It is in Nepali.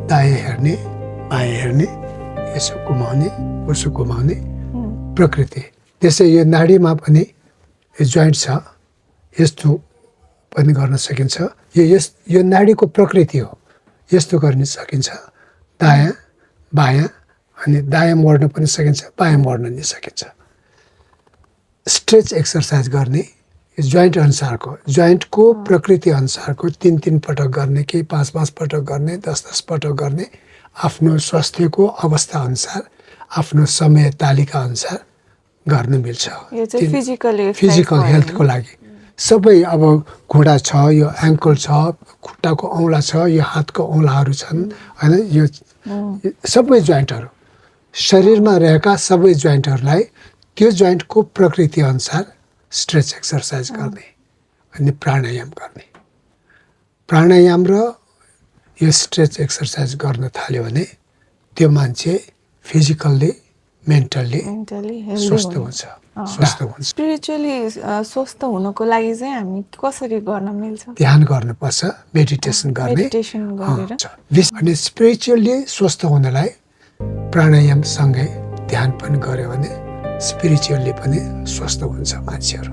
दायाँ हेर्ने बायाँ हेर्ने यसो घुमाउने उसो घुमाउने प्रकृति। त्यसै यो नाडीमा पनि यो जोइन्ट छ, यस्तो पनि गर्न सकिन्छ। यो नाडीको प्रकृति हो, यस्तो गर्न सकिन्छ। दायाँ बायाँ अनि दायाँ मोड्न पनि सकिन्छ, बायाँ मोड्न नि सकिन्छ। स्ट्रेच एक्सर्साइज गर्ने जोइन्ट अनुसारको, जोइन्टको प्रकृति अनुसारको 3-3 पटक गर्ने कि 5-5 पटक गर्ने, 10-10 पटक गर्ने, आफ्नो स्वास्थ्यको अवस्था अनुसार, आफ्नो समय तालिका अनुसार गर्न मिल्छ। यो चाहिँ फिजिकल हेल्थको लागि सबै। अब घुँडा छ, यो एङ्कल छ, खुट्टाको औँला छ, यो हातको औँलाहरू छन् होइन, यो सबै जोइन्टहरू शरीरमा रहेका सबै जोइन्टहरूलाई त्यो जोइन्टको प्रकृति अनुसार स्ट्रेच एक्सर्साइज गर्ने अनि प्राणायाम गर्ने। प्राणायाम र यो स्ट्रेच एक्सर्साइज गर्न थाल्यो भने त्यो मान्छे फिजिकल्ली मेन्टल्ली स्वस्थ हुन्छ। स्पिरिचुअली स्वस्थ हुनको लागि चाहिँ हामी कसरी गर्न मिल्छ? ध्यान गर्नुपर्छ, मेडिटेसन गर्ने। अनि स्पिरिचुअली स्वस्थ हुनलाई प्राणायामसँगै ध्यान पनि गर्यो भने स्पिरिचुअली पनि स्वस्थ हुन्छ मान्छेहरू।